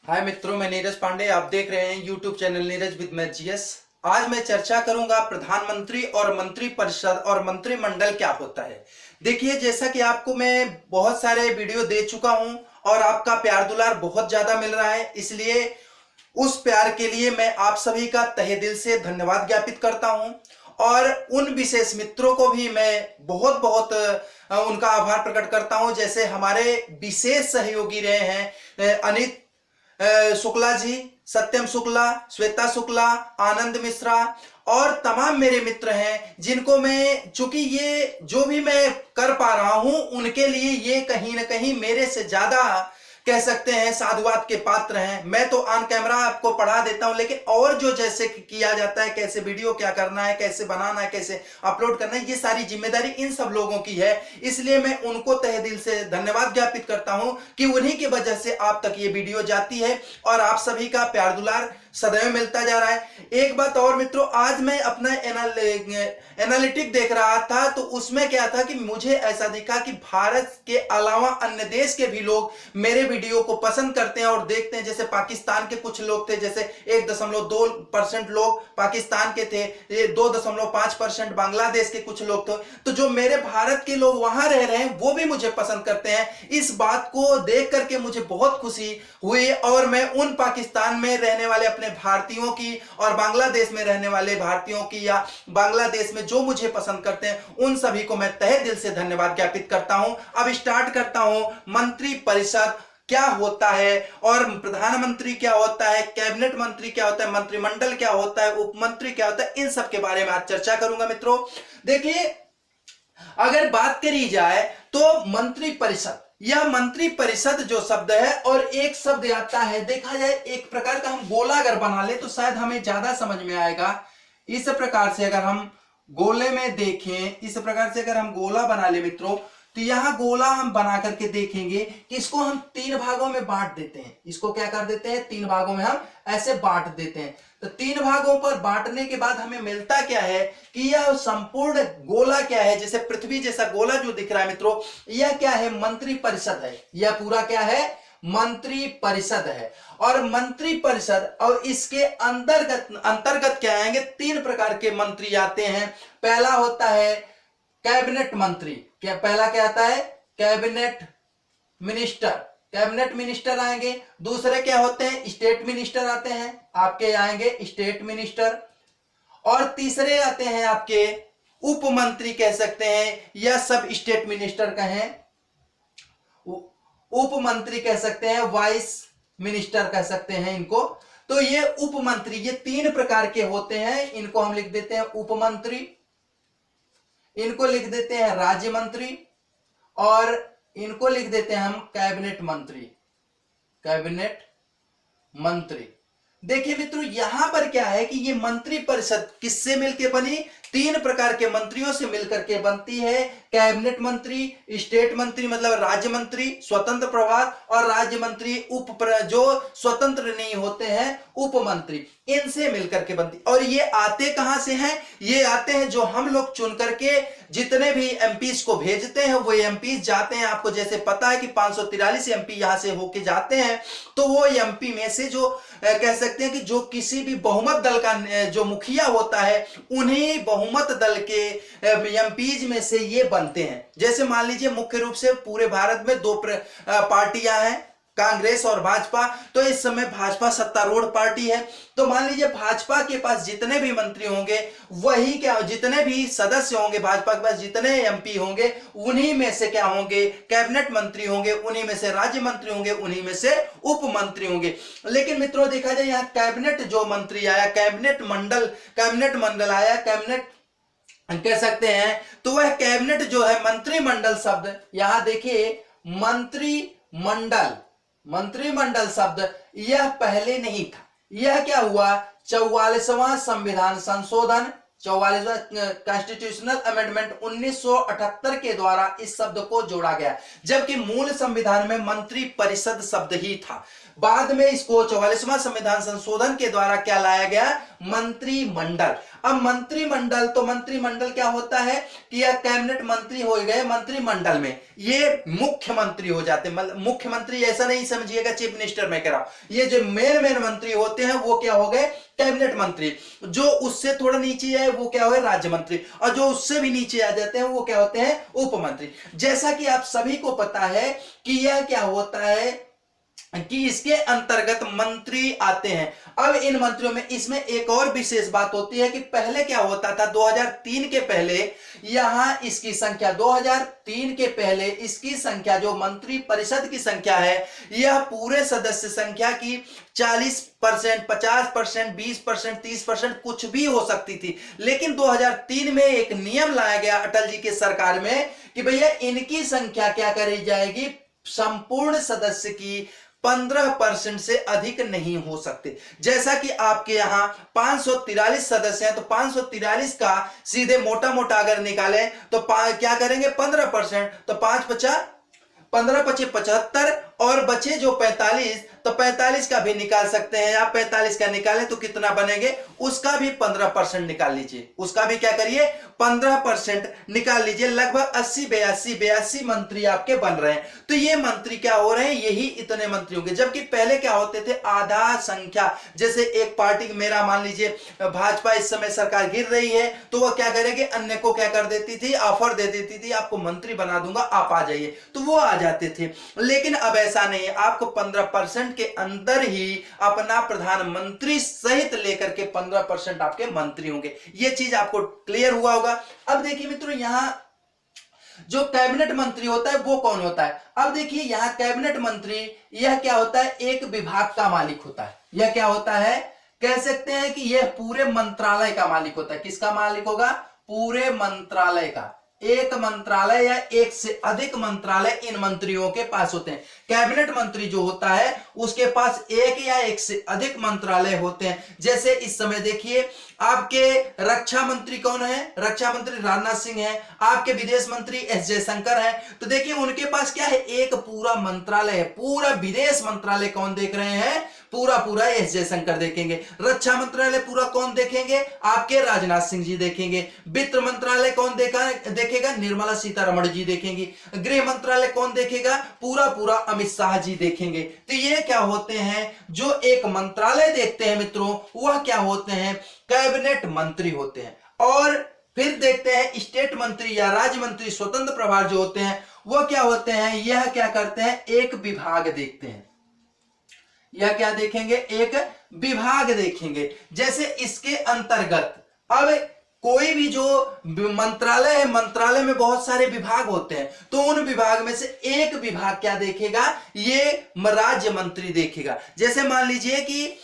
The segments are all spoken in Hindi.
हाय मित्रों, मैं नीरज पांडे। आप देख रहे हैं YouTube channel Neeraj with math GS. आज मैं चर्चा करूंगा प्रधानमंत्री और मंत्री परिषद और मंत्रिमंडल क्या होता है। देखिए, जैसा कि आपको मैं बहुत सारे वीडियो दे चुका हूं और आपका प्यार दुलार बहुत ज्यादा मिल रहा है, इसलिए उस प्यार के लिए मैं आप सभी का तहे दिल से धन्यवाद ज्ञापित करता हूं। और उन विशेष मित्रों को भी मैं बहुत बहुत उनका आभार प्रकट करता हूं, जैसे हमारे विशेष सहयोगी रहे हैं अनित शुक्ला जी, सत्यम शुक्ला, श्वेता शुक्ला, आनंद मिश्रा और तमाम मेरे मित्र हैं, जिनको मैं, चूंकि ये जो भी मैं कर पा रहा हूं उनके लिए ये कहीं ना कहीं मेरे से ज्यादा कह सकते हैं साधुवाद के पात्र हैं। मैं तो ऑन कैमरा आपको पढ़ा देता हूं, लेकिन और जो जैसे किया जाता है, कैसे वीडियो क्या करना है, कैसे बनाना है, कैसे अपलोड करना है, ये सारी जिम्मेदारी इन सब लोगों की है। इसलिए मैं उनको तहे दिल से धन्यवाद ज्ञापित करता हूं कि उन्हीं की वजह से आप तक ये वीडियो जाती है और आप सभी का प्यार दुलार सदैव मिलता जा रहा है। एक बात और मित्रों, आज मैं अपना एनालिटिक देख रहा था, तो उसमें क्या था कि मुझे ऐसा दिखा कि भारत के अलावा अन्य देश के भी लोग मेरे वीडियो को पसंद करते हैं और देखते हैं। जैसे पाकिस्तान के कुछ लोग थे, जैसे 1.2% लोग पाकिस्तान के थे, 2.5% बांग्लादेश के कुछ लोग थे। तो जो मेरे भारत के लोग वहां रह रहे हैं वो भी मुझे पसंद करते हैं। इस बात को देख करके मुझे बहुत खुशी हुई और मैं उन पाकिस्तान में रहने वाले अपने भारतीयों की और बांग्लादेश में रहने वाले भारतीयों की, या बांग्लादेश में जो मुझे पसंद करते हैं, उन सभी को मैं तहे दिल से धन्यवाद ज्ञापित करता हूं। अब स्टार्ट करता हूं। मंत्री परिषद क्या होता है और प्रधानमंत्री क्या होता है, कैबिनेट मंत्री क्या होता है, मंत्रिमंडल क्या होता है, उपमंत्री क्या होता है, इन सब के बारे में आज चर्चा करूंगा मित्रों। देखिए, अगर बात करी जाए तो मंत्री परिषद, यह मंत्री परिषद जो शब्द है, और एक शब्द आता है, देखा जाए एक प्रकार का हम गोला अगर बना ले तो शायद हमें ज्यादा समझ में आएगा। इस प्रकार से अगर हम गोले में देखें, इस प्रकार से अगर हम गोला बना ले मित्रों, तो यहां गोला हम बना करके देखेंगे कि इसको हम 3 भागों में बांट देते हैं। इसको क्या कर देते हैं, 3 भागों में हम ऐसे बांट देते हैं। तो 3 भागों पर बांटने के बाद हमें मिलता क्या है कि यह संपूर्ण गोला क्या है, जैसे पृथ्वी जैसा गोला जो दिख रहा है मित्रों, यह क्या है, मंत्री परिषद है। यह पूरा क्या है, मंत्री परिषद है। और मंत्री परिषद और इसके अंतर्गत क्या आएंगे, 3 प्रकार के मंत्री आते हैं। पहला होता है कैबिनेट मंत्री। क्या पहला क्या आता है, कैबिनेट मिनिस्टर, कैबिनेट मिनिस्टर आएंगे। दूसरे क्या होते हैं, स्टेट मिनिस्टर आते हैं, आपके आएंगे स्टेट मिनिस्टर। और तीसरे आते हैं आपके उप मंत्री कह सकते हैं, या सब स्टेट मिनिस्टर कहें, उप मंत्री कह सकते हैं, वाइस मिनिस्टर कह सकते हैं इनको। तो ये उप मंत्री, ये 3 प्रकार के होते हैं। इनको हम लिख देते हैं उप मंत्री, इनको लिख देते हैं राज्य मंत्री, और इनको लिख देते हैं हम कैबिनेट मंत्री, कैबिनेट मंत्री। देखिए मित्रों, यहां पर क्या है कि ये मंत्री परिषद किससे मिलकर बनी, 3 प्रकार के मंत्रियों से मिलकर के बनती है। कैबिनेट मंत्री, स्टेट मंत्री मतलब राज्य मंत्री स्वतंत्र प्रभार, और राज्य मंत्री जो स्वतंत्र नहीं होते हैं, उप मंत्री, इनसे मिलकर के बनती। और ये आते कहां से हैं, ये आते हैं जो हम लोग चुन करके जितने भी एमपीज को भेजते हैं, वो एमपीज जाते हैं। आपको जैसे पता है कि 543 एमपी यहां से होके जाते हैं, तो वो एमपी में से जो कह सकते हैं कि जो किसी भी बहुमत दल का जो मुखिया होता है, उन्हीं बहुमत दल के एमपीज में से ये बनते हैं। जैसे मान लीजिए मुख्य रूप से पूरे भारत में 2 पार्टियां हैं, कांग्रेस और भाजपा। तो इस समय भाजपा सत्तारूढ़ पार्टी है। तो मान लीजिए भाजपा के पास जितने भी मंत्री होंगे, वही क्या, जितने भी सदस्य होंगे भाजपा के पास, जितने एमपी होंगे, उन्हीं में से क्या होंगे, कैबिनेट मंत्री होंगे, उन्हीं में से राज्य मंत्री होंगे, उन्हीं में से उप मंत्री होंगे। लेकिन मित्रों देखा जाए, यहाँ कैबिनेट जो मंत्री आया, कैबिनेट मंडल आया, कैबिनेट कह सकते हैं, तो वह कैबिनेट जो है, मंत्रिमंडल शब्द यहां देखिए, मंत्रिमंडल शब्द यह पहले नहीं था। यह क्या हुआ, 44वां संविधान संशोधन, 44वां कॉन्स्टिट्यूशनल अमेंडमेंट 1978 के द्वारा इस शब्द को जोड़ा गया, जबकि मूल संविधान में मंत्री परिषद शब्द ही था। बाद में इसको 44वां संविधान संशोधन के द्वारा क्या लाया गया, मंत्रिमंडल। अब मंत्रिमंडल, तो मंत्रिमंडल क्या होता है कि यह कैबिनेट मंत्री हो गए मंत्रिमंडल में, ये मुख्यमंत्री हो जाते हैं। मुख्यमंत्री ऐसा नहीं समझिएगा चीफ मिनिस्टर मैं कह रहा हूं, ये जो मेन मंत्री होते हैं वो क्या हो गए कैबिनेट मंत्री। जो उससे थोड़ा नीचे है वो क्या हो राज्य मंत्री, और जो उससे भी नीचे आ जाते हैं वो क्या होते हैं उपमंत्री। जैसा कि आप सभी को पता है कि यह क्या होता है कि इसके अंतर्गत मंत्री आते हैं। अब इन मंत्रियों में इसमें एक और विशेष बात होती है कि पहले क्या होता था 2003 के पहले यहां इसकी संख्या 2003 के पहले इसकी संख्या जो मंत्री परिषद की संख्या है यह पूरे सदस्य संख्या की 40%, 50%, 20%, 30% कुछ भी हो सकती थी। लेकिन 2003 में एक नियम लाया गया अटल जी की सरकार में कि भैया इनकी संख्या क्या करी जाएगी, संपूर्ण सदस्य की 15% से अधिक नहीं हो सकते। जैसा कि आपके यहां 543 सदस्य हैं तो 543 का सीधे मोटा मोटा अगर निकालें तो क्या करेंगे 15%, तो 15 पचे 75 और बचे जो 45, तो 45 का भी निकाल सकते हैं आप। 45 का निकालें तो कितना बनेंगे, उसका भी 15% निकाल लीजिए, उसका भी क्या करिए 15% निकाल लीजिए। लगभग 82 मंत्री आपके बन रहे हैं। तो ये मंत्री क्या हो रहे हैं, यही इतने मंत्री होंगे। जबकि पहले क्या होते थे आधा संख्या, जैसे एक पार्टी मेरा मान लीजिए भाजपा इस समय सरकार गिर रही है तो वह क्या करेगी अन्य को क्या कर देती थी, ऑफर दे देती थी आपको मंत्री बना दूंगा आप आ जाइए, तो वो आ जाते थे। लेकिन अब ऐसा नहीं है, आपको 15% के अंदर ही अपना प्रधानमंत्री सहित लेकर के 15% आपके मंत्री होंगे। यह चीज आपको क्लियर हुआ होगा। अब देखिए मित्रों यहां जो कैबिनेट मंत्री होता है वो कौन होता है। अब देखिए यहां कैबिनेट मंत्री यह क्या होता है, एक विभाग का मालिक होता है। यह क्या होता है, कह सकते हैं कि यह पूरे मंत्रालय का मालिक होता है। किसका मालिक होगा, पूरे मंत्रालय का। एक मंत्रालय या एक से अधिक मंत्रालय इन मंत्रियों के पास होते हैं। कैबिनेट मंत्री जो होता है उसके पास एक या एक से अधिक मंत्रालय होते हैं। जैसे इस समय देखिए आपके रक्षा मंत्री कौन है, रक्षा मंत्री राजनाथ सिंह है, आपके विदेश मंत्री एस जयशंकर है। तो देखिए उनके पास क्या है, एक पूरा मंत्रालय है। पूरा विदेश मंत्रालय कौन देख रहे हैं, पूरा एस जयशंकर देखेंगे। रक्षा मंत्रालय पूरा कौन देखेंगे, आपके राजनाथ सिंह जी देखेंगे। वित्त मंत्रालय कौन देखेगा, निर्मला सीतारमण जी देखेंगी। गृह मंत्रालय कौन देखेगा, पूरा अमित शाह जी देखेंगे। तो ये क्या होते हैं, जो एक मंत्रालय देखते हैं मित्रों वह क्या होते हैं, कैबिनेट मंत्री होते हैं। और फिर देखते हैं स्टेट मंत्री या राज्य मंत्री स्वतंत्र प्रभार जो होते हैं वह क्या होते हैं, यह क्या करते हैं, एक विभाग देखते हैं। यह क्या देखेंगे, एक विभाग देखेंगे। जैसे इसके अंतर्गत अब कोई भी जो मंत्रालय है, मंत्रालय में बहुत सारे विभाग होते हैं, तो उन विभाग में से एक विभाग क्या देखेगा, ये राज्य मंत्री देखेगा। जैसे मान लीजिए कि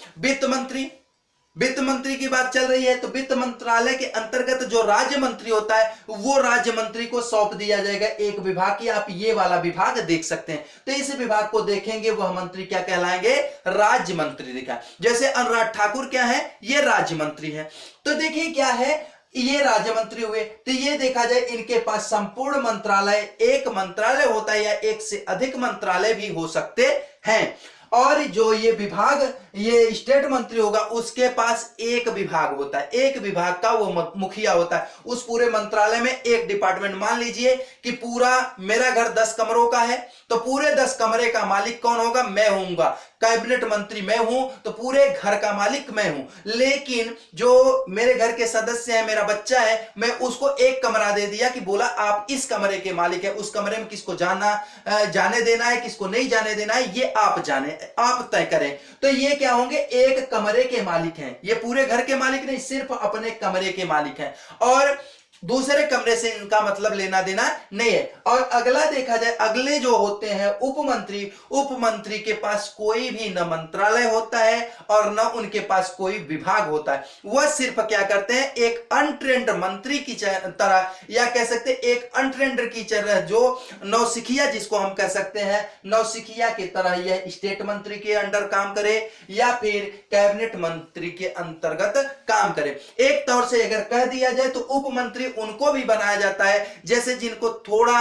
वित्त मंत्री की बात चल रही है तो वित्त मंत्रालय के अंतर्गत जो राज्य मंत्री होता है वो राज्य मंत्री को सौंप दिया जाएगा एक विभाग की, आप ये वाला विभाग देख सकते हैं। तो इस विभाग को देखेंगे वह मंत्री क्या कहलाएंगे, राज्य मंत्री दिखा। जैसे अनुराग ठाकुर क्या है, ये राज्य मंत्री है। तो देखिए क्या है, ये राज्य मंत्री हुए। तो ये देखा जाए इनके पास संपूर्ण मंत्रालय, एक मंत्रालय होता है या एक से अधिक मंत्रालय भी हो सकते हैं। और जो ये विभाग, ये स्टेट मंत्री होगा उसके पास एक विभाग होता है, एक विभाग का वो मुखिया होता है। उस पूरे मंत्रालय में एक डिपार्टमेंट, मान लीजिए कि पूरा मेरा घर 10 कमरों का है तो पूरे 10 कमरे का मालिक कौन होगा, मैं होऊंगा। कैबिनेट मंत्री मैं हूं तो पूरे घर का मालिक मैं हूं। लेकिन जो मेरे घर के सदस्य हैं, मेरा बच्चा है, मैं उसको एक कमरा दे दिया कि बोला आप इस कमरे के मालिक है, उस कमरे में किसको जाने देना है, किसको नहीं जाने देना है, ये आप तय करें। तो ये क्या होंगे, एक कमरे के मालिक हैं। ये पूरे घर के मालिक नहीं, सिर्फ अपने कमरे के मालिक हैं और दूसरे कमरे से इनका मतलब लेना देना नहीं है। और अगला देखा जाए, अगले जो होते हैं उपमंत्री के पास कोई भी न मंत्रालय होता है और न उनके पास कोई विभाग होता है। वह सिर्फ क्या करते हैं, एक अनट्रेंड मंत्री की तरह या कह सकते हैं एक अनट्रेंड की तरह, जो नौसिखिया जिसको हम कह सकते हैं, नौसिखिया की तरह यह स्टेट मंत्री के अंडर काम करे या फिर कैबिनेट मंत्री के अंतर्गत काम करे। एक तौर से अगर कह दिया जाए तो उपमंत्री उनको भी बनाया जाता है जैसे जिनको थोड़ा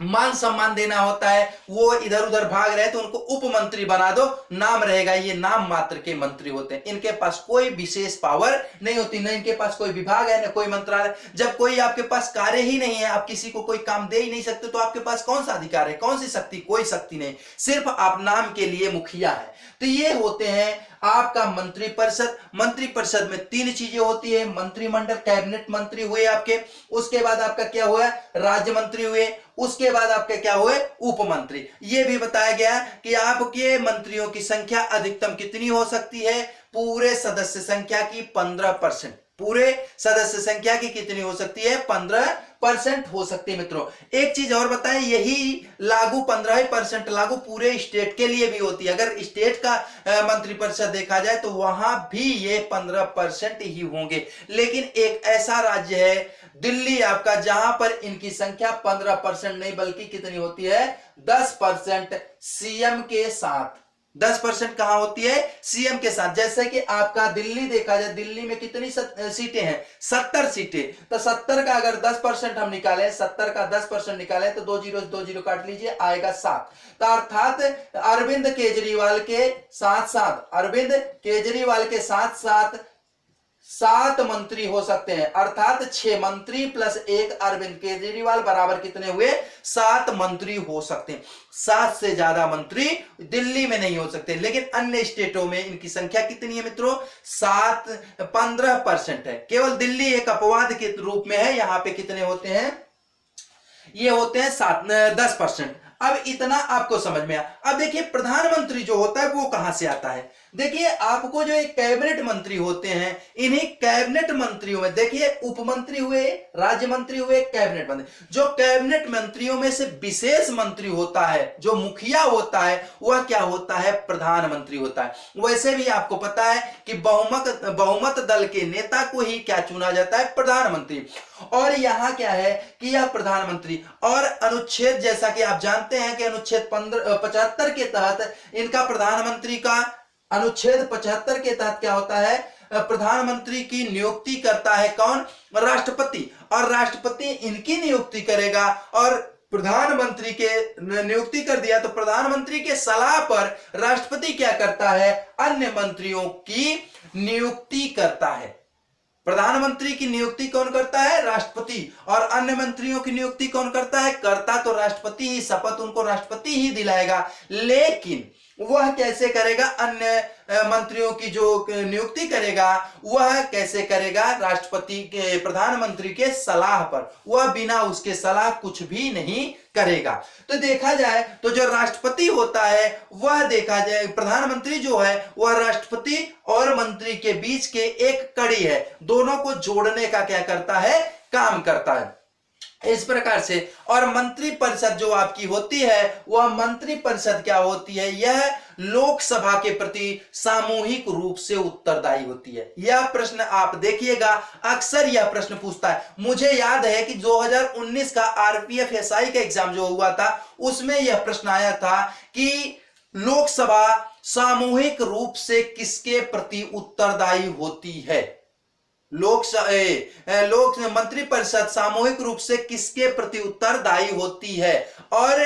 मान सम्मान देना होता है, वो इधर उधर भाग रहे तो उनको उप मंत्री बना दो, नाम रहेगा, ये नाम मात्र के मंत्री होते हैं। इनके पास कोई विशेष पावर नहीं होती, न इनके पास कोई विभाग है, न कोई मंत्रालय। जब कोई आपके पास कार्य ही नहीं है, आप किसी को कोई काम दे ही नहीं सकते, तो आपके पास कौन सा अधिकार है, कौन सी शक्ति? कोई शक्ति नहीं, सिर्फ आप नाम के लिए मुखिया है। तो ये होते हैं आपका मंत्रिपरिषद। मंत्रिपरिषद में तीन चीजें होती है, मंत्रिमंडल, कैबिनेट मंत्री हुए आपके, उसके बाद आपका क्या हुआ, राज्य मंत्री हुए, उसके बाद आपके क्या हुए, उप मंत्री। ये भी बताया गया कि आपके मंत्रियों की संख्या अधिकतम कितनी हो सकती है, पूरे सदस्य संख्या की 15%। पूरे सदस्य संख्या की कितनी हो सकती है, 15% हो सकती है। मित्रों एक चीज और बताएं, यही लागू 15% लागू पूरे स्टेट के लिए भी होती है। अगर स्टेट का मंत्रिपरिषद देखा जाए तो वहां भी ये 15% ही होंगे। लेकिन एक ऐसा राज्य है दिल्ली आपका, जहां पर इनकी संख्या 15% नहीं बल्कि कितनी होती है, 10% सीएम के साथ। 10% कहां होती है, सीएम के साथ। जैसे कि आपका दिल्ली देखा जाए, दिल्ली में कितनी सीटें हैं, 70 सीटें। तो 70 का अगर 10% हम निकालें, 70 का 10% निकालें तो 2 जीरो काट लीजिए, आएगा 7। तो अर्थात अरविंद केजरीवाल के साथ साथ, अरविंद केजरीवाल के साथ साथ 7 मंत्री हो सकते हैं। अर्थात 6 मंत्री प्लस 1 अरविंद केजरीवाल बराबर कितने हुए, 7 मंत्री हो सकते हैं। 7 से ज्यादा मंत्री दिल्ली में नहीं हो सकते। लेकिन अन्य स्टेटों में इनकी संख्या कितनी है मित्रों, 15% है। केवल दिल्ली एक अपवाद के रूप में है, यहां पे कितने होते हैं, ये होते हैं 10%। अब इतना आपको समझ में आया। अब देखिए प्रधानमंत्री जो होता है वो कहां से आता है। देखिए आपको जो एक कैबिनेट मंत्री होते हैं, इन्हीं कैबिनेट मंत्रियों में देखिए उप मंत्री हुए, राज्य मंत्री हुए, कैबिनेट मंत्री। जो कैबिनेट मंत्रियों में से विशेष मंत्री होता है, जो मुखिया होता है, वह क्या होता है, प्रधानमंत्री होता है। वैसे भी आपको पता है कि बहुमत दल के नेता को ही क्या चुना जाता है, प्रधानमंत्री। और यहां क्या है कि यह प्रधानमंत्री और अनुच्छेद, जैसा कि आप जानते हैं कि अनुच्छेद 75 के तहत इनका प्रधानमंत्री का, अनुच्छेद 75 के तहत क्या होता है, प्रधानमंत्री की नियुक्ति करता है कौन, राष्ट्रपति। और राष्ट्रपति इनकी नियुक्ति करेगा, और प्रधानमंत्री के नियुक्ति कर दिया तो प्रधानमंत्री के सलाह पर राष्ट्रपति क्या करता है, अन्य मंत्रियों की नियुक्ति करता है। प्रधानमंत्री की नियुक्ति कौन करता है, राष्ट्रपति। और अन्य मंत्रियों की नियुक्ति कौन करता है, करता तो राष्ट्रपति ही, शपथ उनको राष्ट्रपति ही दिलाएगा। लेकिन वह कैसे करेगा, अन्य मंत्रियों की जो नियुक्ति करेगा वह कैसे करेगा, राष्ट्रपति के, प्रधानमंत्री के सलाह पर। वह बिना उसके सलाह कुछ भी नहीं करेगा। तो देखा जाए तो जो राष्ट्रपति होता है वह, देखा जाए प्रधानमंत्री जो है वह राष्ट्रपति और मंत्री के बीच के एक कड़ी है, दोनों को जोड़ने का क्या करता है, काम करता है। इस प्रकार से। और मंत्रिपरिषद जो आपकी होती है, वह मंत्रिपरिषद क्या होती है, यह लोकसभा के प्रति सामूहिक रूप से उत्तरदायी होती है। यह प्रश्न आप देखिएगा, अक्सर यह प्रश्न पूछता है। मुझे याद है कि 2019 का आरपीएफ एसआई का एग्जाम जो हुआ था, उसमें यह प्रश्न आया था कि लोकसभा सामूहिक रूप से किसके प्रति उत्तरदायी होती है, लोक मंत्रिपरिषद सामूहिक रूप से किसके प्रति उत्तरदायी होती है। और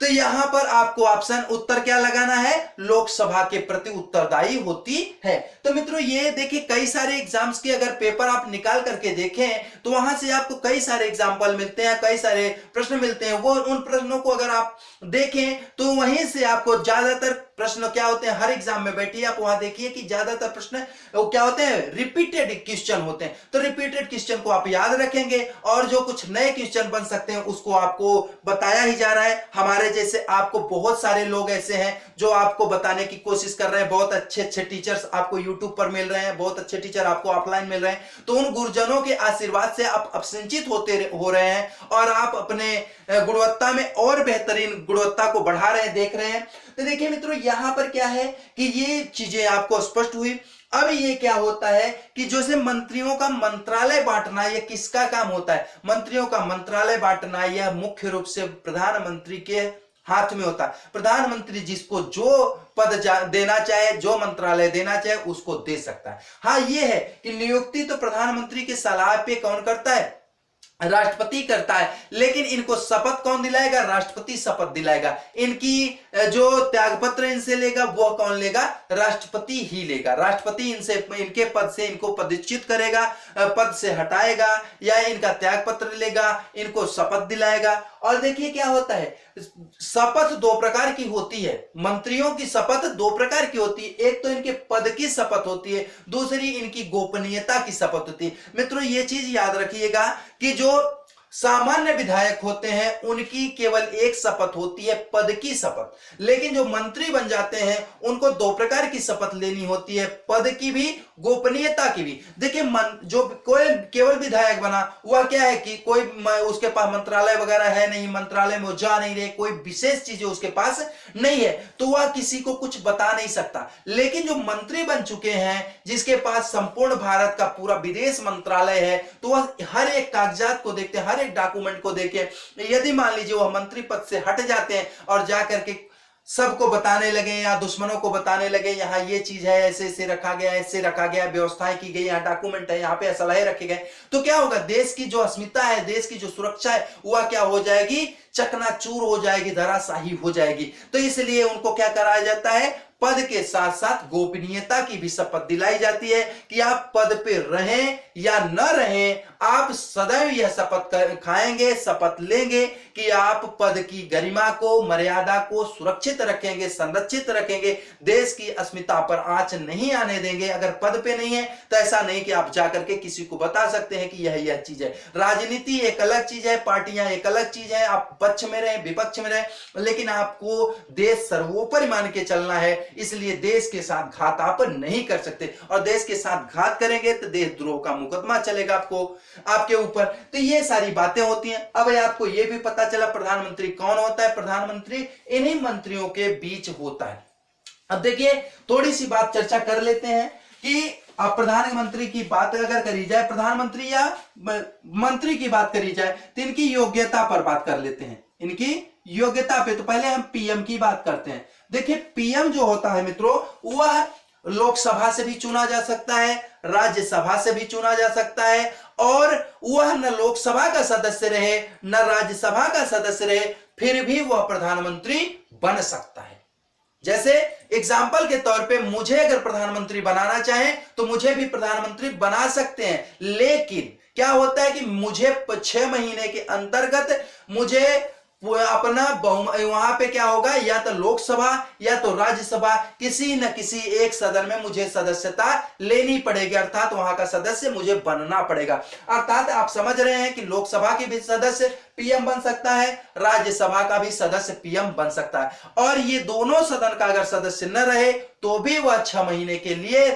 तो यहां पर आपको ऑप्शन उत्तर क्या लगाना है, लोकसभा के प्रति उत्तरदायी होती है। तो मित्रों ये देखिए कई सारे एग्जाम्स के अगर पेपर आप निकाल करके देखें तो वहां से आपको कई सारे एग्जाम्पल मिलते हैं, कई सारे प्रश्न मिलते हैं। वो उन प्रश्नों को अगर आप देखें तो वहीं से आपको ज्यादातर प्रश्न क्या होते हैं, हर एग्जाम में बैठिए आप वहां देखिए कि ज्यादातर प्रश्न वो क्या होते हैं, रिपीटेड क्वेश्चन होते हैं। तो रिपीटेड क्वेश्चन को आप याद रखेंगे और जो कुछ नए क्वेश्चन बन सकते हैं उसको आपको बताया ही जा रहा है। हमारे जैसे आपको बहुत सारे लोग ऐसे हैं जो आपको बताने की कोशिश कर रहे हैं। बहुत अच्छे अच्छे टीचर्स आपको यूट्यूब पर मिल रहे हैं, बहुत अच्छे टीचर आपको ऑफलाइन मिल रहे हैं। तो उन गुरुजनों के आशीर्वाद से आप सिंचित हो रहे हैं और आप अपने गुणवत्ता में और बेहतरीन गुणवत्ता को बढ़ा रहे हैं, देख रहे हैं। तो देखिए मित्रों यहां पर क्या है कि ये चीजें आपको स्पष्ट हुई। अब ये क्या होता है कि जैसे मंत्रियों का मंत्रालय बांटना, यह किसका काम होता है, मंत्रियों का मंत्रालय बांटना यह मुख्य रूप से प्रधानमंत्री के हाथ में होता है। प्रधानमंत्री जिसको जो पद देना चाहे, जो मंत्रालय देना चाहे उसको दे सकता है। हाँ ये है कि नियुक्ति तो प्रधानमंत्री की सलाह पे कौन करता है, राष्ट्रपति करता है, लेकिन इनको शपथ कौन दिलाएगा? राष्ट्रपति शपथ दिलाएगा। इनकी जो त्यागपत्र इनसे लेगा वो कौन लेगा? राष्ट्रपति ही लेगा। राष्ट्रपति इनसे इनके पद से इनको पदच्युत करेगा, पद से हटाएगा, या इनका त्यागपत्र लेगा, इनको शपथ दिलाएगा। और देखिए क्या होता है, शपथ दो प्रकार की होती है। मंत्रियों की शपथ दो प्रकार की होती है, एक तो इनके पद की शपथ होती है, दूसरी इनकी गोपनीयता की शपथ होती है। मित्रों ये चीज याद रखिएगा कि जो सामान्य विधायक होते हैं उनकी केवल एक शपथ होती है, पद की शपथ, लेकिन जो मंत्री बन जाते हैं उनको दो प्रकार की शपथ लेनी होती है, पद की भी, गोपनीयता की भी। देखिए जो कोई केवल विधायक बना वह क्या है कि कोई उसके पास मंत्रालय वगैरह है नहीं, मंत्रालय में वो जा नहीं रहे, कोई विशेष चीजें उसके पास नहीं है, तो वह किसी को कुछ बता नहीं सकता। लेकिन जो मंत्री बन चुके हैं, जिसके पास संपूर्ण भारत का पूरा विदेश मंत्रालय है, तो वह हर एक कागजात को देखते हैं, हर एक डॉक्यूमेंट को देखे। यदि मान लीजिए वह मंत्री पद से हट जाते हैं और जाकर के सबको बताने लगे या दुश्मनों को बताने लगे, यहाँ ये चीज है, ऐसे ऐसे रखा गया, ऐसे रखा गया, व्यवस्थाएं की गई, यहाँ डॉक्यूमेंट है, यहाँ पे असलहे रखे गए, तो क्या होगा? देश की जो अस्मिता है, देश की जो सुरक्षा है, वह क्या हो जाएगी? चकनाचूर हो जाएगी, धराशाही हो जाएगी। तो इसलिए उनको क्या कराया जाता है? पद के साथ साथ गोपनीयता की भी शपथ दिलाई जाती है कि आप पद पे रहें या न रहें, आप सदैव यह शपथ खाएंगे, शपथ लेंगे कि आप पद की गरिमा को, मर्यादा को सुरक्षित रखेंगे, संरक्षित रखेंगे, देश की अस्मिता पर आंच नहीं आने देंगे। अगर पद पे नहीं है तो ऐसा नहीं कि आप जाकर के किसी को बता सकते हैं कि यह चीज है। राजनीति एक अलग चीज है, पार्टियां एक अलग चीज है, आप पक्ष में रहे, विपक्ष में रहे, लेकिन आपको देश सर्वोपरि मान के चलना है। इसलिए देश के साथ घात आप नहीं कर सकते, और देश के साथ घात करेंगे तो देशद्रोह का मुकदमा चलेगा आपके ऊपर। तो ये सारी बातें होती हैं। अब आपको ये भी पता चला प्रधानमंत्री कौन होता है। प्रधानमंत्री इन्हीं मंत्रियों के बीच होता है। अब देखिए थोड़ी सी बात चर्चा कर लेते हैं कि अब प्रधानमंत्री की बात अगर करी जाए, प्रधानमंत्री या मंत्री की बात करी जाए, तो इनकी योग्यता पर बात कर लेते हैं। इनकी योग्यता पे तो पहले हम पीएम की बात करते हैं। देखिए पीएम जो होता है मित्रों, वह लोकसभा से भी चुना जा सकता है, राज्यसभा से भी चुना जा सकता है, और वह न लोकसभा का सदस्य रहे न राज्यसभा का सदस्य रहे, फिर भी वह प्रधानमंत्री बन सकता है। जैसे एग्जाम्पल के तौर पे मुझे अगर प्रधानमंत्री बनाना चाहे तो मुझे भी प्रधानमंत्री बना सकते हैं, लेकिन क्या होता है कि मुझे 6 महीने के अंतर्गत मुझे अपना वहां पे क्या होगा, या तो लोकसभा या तो राज्यसभा, किसी न किसी एक सदन में मुझे सदस्यता लेनी पड़ेगी, अर्थात वहां का सदस्य मुझे बनना पड़ेगा। अर्थात आप समझ रहे हैं कि लोकसभा के भी सदस्य पीएम बन सकता है, राज्यसभा का भी सदस्य पीएम बन सकता है, और ये दोनों सदन का अगर सदस्य न रहे तो भी वह 6 महीने के लिए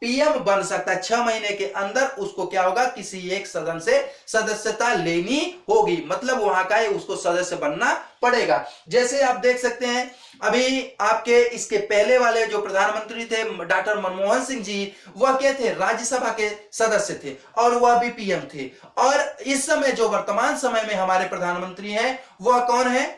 पीएम बन सकता है। 6 महीने के अंदर उसको क्या होगा, किसी एक सदन से सदस्यता लेनी होगी, मतलब वहां का उसको सदस्य बनना पड़ेगा। जैसे आप देख सकते हैं अभी आपके इसके पहले वाले जो प्रधानमंत्री थे डॉक्टर मनमोहन सिंह जी, वह क्या थे, राज्यसभा के सदस्य थे और वह भी पीएम थे। और इस समय जो वर्तमान समय में हमारे प्रधानमंत्री हैं वह कौन है,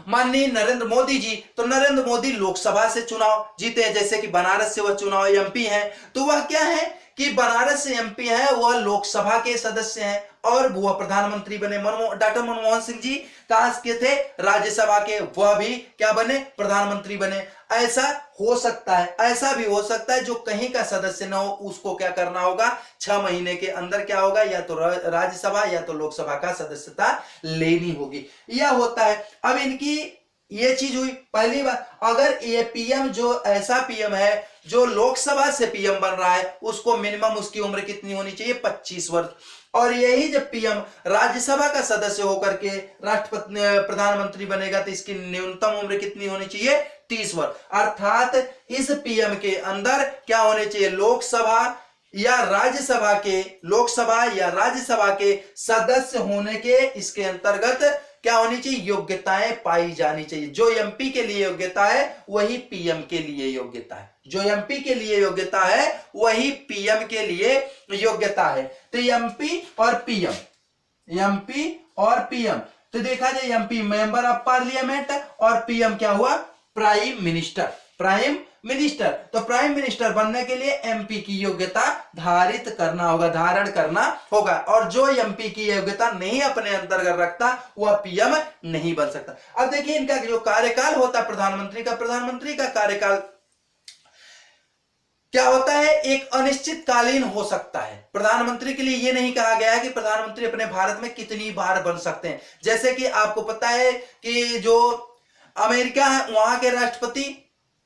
माननीय नरेंद्र मोदी जी। तो नरेंद्र मोदी लोकसभा से चुनाव जीते हैं, जैसे कि बनारस से वह चुनाव एमपी हैं, तो वह क्या है कि बनारस से एमपी है, वह लोकसभा के सदस्य हैं और वह प्रधानमंत्री बने। डॉक्टर मनमोहन सिंह जी कहां के थे, राज्यसभा के, वह भी क्या बने, प्रधानमंत्री बने। ऐसा हो सकता है, ऐसा भी हो सकता है जो कहीं का सदस्य न हो उसको क्या करना होगा, 6 महीने के अंदर क्या होगा, या तो राज्यसभा या तो लोकसभा का सदस्यता लेनी होगी, यह होता है। अब इनकी ये चीज हुई पहली बार। अगर ये पीएम जो ऐसा पीएम है जो लोकसभा से पीएम बन रहा है, उसको मिनिमम उसकी उम्र कितनी होनी चाहिए, 25 वर्ष। और यही जब पीएम राज्यसभा का सदस्य होकर के राष्ट्रपति प्रधानमंत्री बनेगा तो इसकी न्यूनतम उम्र कितनी होनी चाहिए, 30 वर्ष। अर्थात इस पीएम के अंदर क्या होने चाहिए, लोकसभा या राज्यसभा के सदस्य होने के इसके अंतर्गत क्या होनी चाहिए, योग्यताएं पाई जानी चाहिए। जो एमपी के लिए योग्यता है वही पीएम के लिए योग्यता है, जो एमपी के लिए योग्यता है वही पीएम के लिए योग्यता है। तो एमपी और पीएम, तो देखा जाए एमपी मेंबर ऑफ पार्लियामेंट और पीएम क्या हुआ, प्राइम मिनिस्टर। Prime minister. तो प्राइम मिनिस्टर बनने के लिए एमपी की योग्यता धारण करना होगा, और जो एमपी की योग्यता नहीं अपने अंतर्गत रखता वह पीएम नहीं बन सकता। अब देखिए इनका जो कार्यकाल होता है प्रधानमंत्री का कार्यकाल क्या होता है, एक अनिश्चितकालीन हो सकता है। प्रधानमंत्री के लिए यह नहीं कहा गया है कि प्रधानमंत्री अपने भारत में कितनी बार बन सकते हैं। जैसे कि आपको पता है कि जो अमेरिका है वहां के राष्ट्रपति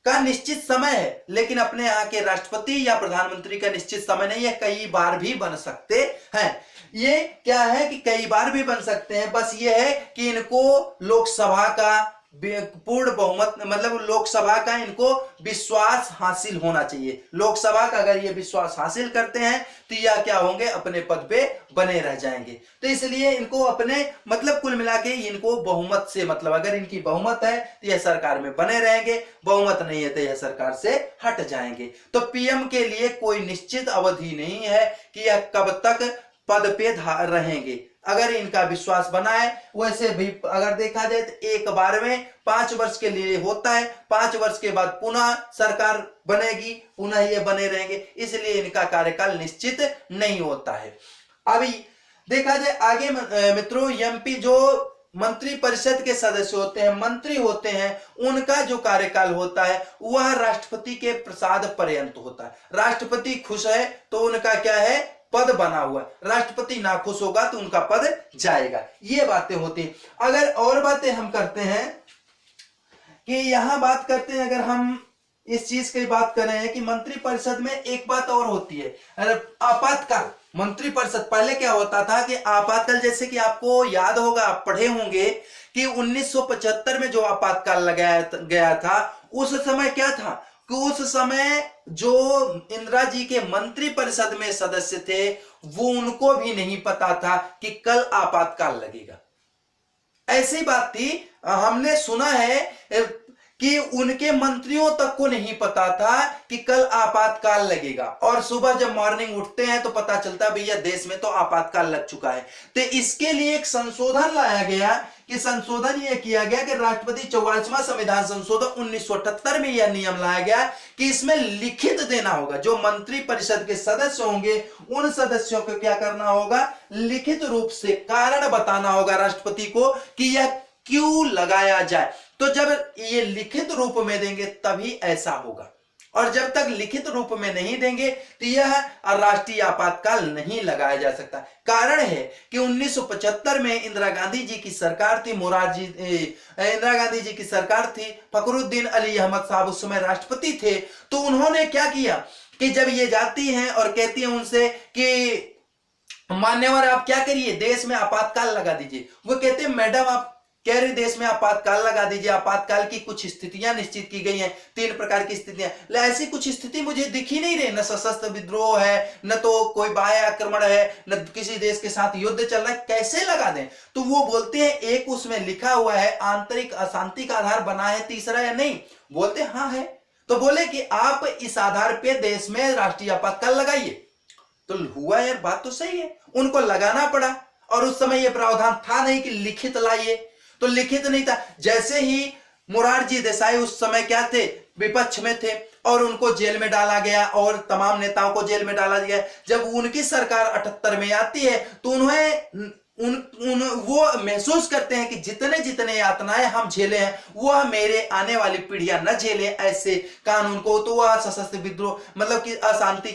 का निश्चित समय है, लेकिन अपने यहाँ के राष्ट्रपति या प्रधानमंत्री का निश्चित समय नहीं है, कई बार भी बन सकते हैं। ये क्या है कि कई बार भी बन सकते हैं, बस ये है कि इनको लोकसभा का पूर्ण बहुमत, मतलब लोकसभा का इनको विश्वास हासिल होना चाहिए। लोकसभा का अगर ये विश्वास हासिल करते हैं तो यह क्या होंगे, अपने पद पे बने रह जाएंगे। तो इसलिए इनको अपने मतलब कुल मिला के इनको बहुमत से मतलब, अगर इनकी बहुमत है तो यह सरकार में बने रहेंगे, बहुमत नहीं है तो यह सरकार से हट जाएंगे। तो पीएम के लिए कोई निश्चित अवधि नहीं है कि यह कब तक पद पे रहेंगे। अगर इनका विश्वास बना है, वैसे भी अगर देखा जाए तो एक बार में 5 वर्ष के लिए होता है, 5 वर्ष के बाद पुनः सरकार बनेगी, पुनः ये बने रहेंगे, इसलिए इनका कार्यकाल निश्चित नहीं होता है। अभी देखा जाए आगे मित्रों, एमपी जो मंत्री परिषद के सदस्य होते हैं, मंत्री होते हैं, उनका जो कार्यकाल होता है वह राष्ट्रपति के प्रसाद पर्यंत होता है। राष्ट्रपति खुश है तो उनका क्या है, पद बना हुआ, राष्ट्रपति नाखुश होगा तो उनका पद जाएगा। ये बातें होती हैं। अगर और बातें हम करते हैं कि यहां बात करते हैं, अगर हम इस चीज की बात कर रहे हैं कि मंत्री परिषद में एक बात और होती है, आपातकाल। मंत्री परिषद पहले क्या होता था कि आपातकाल, जैसे कि आपको याद होगा, आप पढ़े होंगे कि 1975 में जो आपातकाल लगाया गया था, उस समय क्या था कि उस समय जो इंदिरा जी के मंत्री परिषद में सदस्य थे वो उनको भी नहीं पता था कि कल आपातकाल लगेगा। ऐसी बात थी, हमने सुना है कि उनके मंत्रियों तक को नहीं पता था कि कल आपातकाल लगेगा, और सुबह जब मॉर्निंग उठते हैं तो पता चलता भैया देश में तो आपातकाल लग चुका है। तो इसके लिए एक संशोधन लाया गया कि संशोधन यह किया गया कि राष्ट्रपति 44वां संविधान संशोधन 1978 में यह नियम लाया गया कि इसमें लिखित देना होगा। जो मंत्री परिषद के सदस्य होंगे उन सदस्यों को क्या करना होगा, लिखित रूप से कारण बताना होगा राष्ट्रपति को कि यह क्यों लगाया जाए। तो जब ये लिखित रूप में देंगे तभी ऐसा होगा, और जब तक लिखित रूप में नहीं देंगे तो यह राष्ट्रीय आपातकाल नहीं लगाया जा सकता। कारण है कि 1975 में इंदिरा गांधी जी की सरकार थी, इंदिरा गांधी जी की सरकार थी, फखरुद्दीन अली अहमद साहब उस समय राष्ट्रपति थे। तो उन्होंने क्या किया कि जब ये जाती हैं और कहती हैं उनसे कि मान्यवर आप क्या करिए, देश में आपातकाल लगा दीजिए, वो कहते हैं मैडम आप कह रहे देश में आपातकाल लगा दीजिए, आपातकाल की कुछ स्थितियां निश्चित की गई हैं, 3 प्रकार की स्थितियां, ऐसी कुछ स्थिति मुझे दिख ही नहीं रही, न सशस्त्र विद्रोह है, न तो कोई बाह्य आक्रमण है, न किसी देश के साथ युद्ध चल रहा है, कैसे लगा दें। तो वो बोलते हैं एक उसमें लिखा हुआ है आंतरिक अशांति का आधार बना है तीसरा या नहीं, बोलते हाँ है। तो बोले कि आप इस आधार पे देश में राष्ट्रीय आपातकाल लगाइए। तो हुआ यार, बात तो सही है, उनको लगाना पड़ा, और उस समय यह प्रावधान था नहीं कि लिखित लाइए, तो लिखित नहीं था। जैसे ही मोरारजी देसाई उस समय क्या थे, विपक्ष में थे, और उनको जेल में डाला गया और तमाम नेताओं को जेल में डाला गया। जब उनकी सरकार 78 में आती है तो उन्हें वो महसूस करते हैं कि जितने जितने यातनाएं हम झेले हैं वह मेरे आने वाली पीढ़ियां न झेले ऐसे कानून को। तो वह सशस्त्र विद्रोह मतलब कि अशांति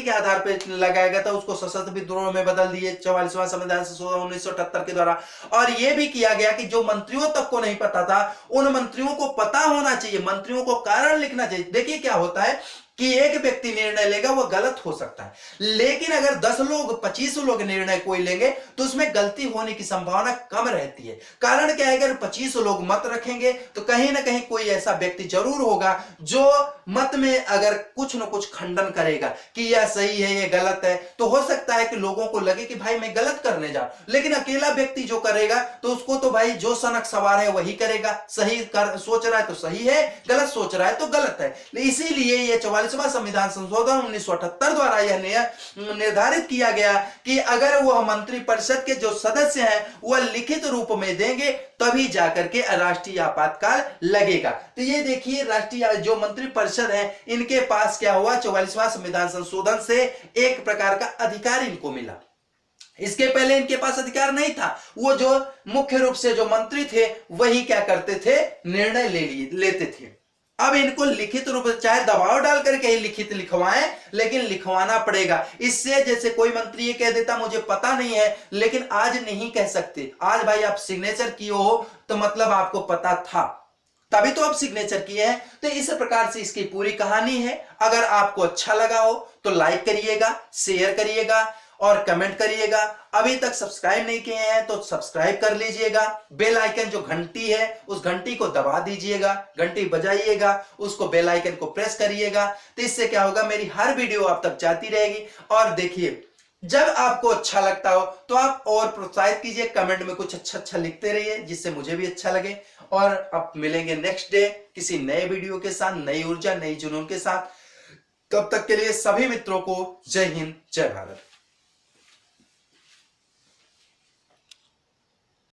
के आधार पर लगाया गया था, उसको सशस्त्र विद्रोह में बदल दिए 44वां संविधान संशोधन 1978 के द्वारा। और यह भी किया गया कि जो मंत्रियों तक को नहीं पता था उन मंत्रियों को पता होना चाहिए, मंत्रियों को कारण लिखना चाहिए। देखिए क्या होता है कि एक व्यक्ति निर्णय लेगा वो गलत हो सकता है, लेकिन अगर 10 लोग 25 लोग निर्णय कोई लेंगे तो उसमें गलती होने की संभावना कम रहती है। कारण क्या है, अगर 25 लोग मत रखेंगे तो कहीं ना कहीं कोई ऐसा व्यक्ति जरूर होगा जो मत में अगर कुछ न कुछ खंडन करेगा कि यह सही है ये गलत है। तो हो सकता है कि लोगों को लगे कि भाई मैं गलत करने जाऊं, लेकिन अकेला व्यक्ति जो करेगा तो उसको तो भाई जो सनक सवार है वही करेगा, सही सोच रहा है तो सही है, गलत सोच रहा है तो गलत है। इसीलिए ये 44वां संविधान संशोधन 1978 द्वारा यह निर्धारित किया गया कि अगर वह मंत्रिपरिषद के जो सदस्य हैं वह लिखित रूप में देंगे तभी जाकर के राष्ट्रीय आपातकाल लगेगा। तो ये देखिए राष्ट्रीय जो मंत्रिपरिषद है इनके पास क्या हुआ, 44वां संविधान संशोधन से एक प्रकार का अधिकार इनको मिला। इसके पहले इनके पास अधिकार नहीं था। वो जो मुख्य रूप से जो मंत्री थे वही क्या करते थे, निर्णय लेते थे। अब इनको लिखित रूप से चाहे दबाव डाल करके ही लिखित लिखवाएं, लेकिन लिखवाना पड़ेगा। इससे जैसे कोई मंत्री ये कह देता मुझे पता नहीं है, लेकिन आज नहीं कह सकते। आज भाई आप सिग्नेचर किए हो तो मतलब आपको पता था, तभी तो आप सिग्नेचर किए हैं। तो इस प्रकार से इसकी पूरी कहानी है। अगर आपको अच्छा लगा हो तो लाइक करिएगा, शेयर करिएगा और कमेंट करिएगा। अभी तक सब्सक्राइब नहीं किए हैं तो सब्सक्राइब कर लीजिएगा। बेल आइकन जो घंटी है उस घंटी को दबा दीजिएगा, घंटी बजाइएगा, उसको बेल आइकन को प्रेस करिएगा। तो इससे क्या होगा, मेरी हर वीडियो आप तक जाती रहेगी। और देखिए जब आपको अच्छा लगता हो तो आप और प्रोत्साहित कीजिए, कमेंट में कुछ अच्छा लिखते रहिए जिससे मुझे भी अच्छा लगे। और अब मिलेंगे नेक्स्ट डे किसी नए वीडियो के साथ, नई ऊर्जा नई जुनून के साथ। तब तक के लिए सभी मित्रों को जय हिंद, जय भारत।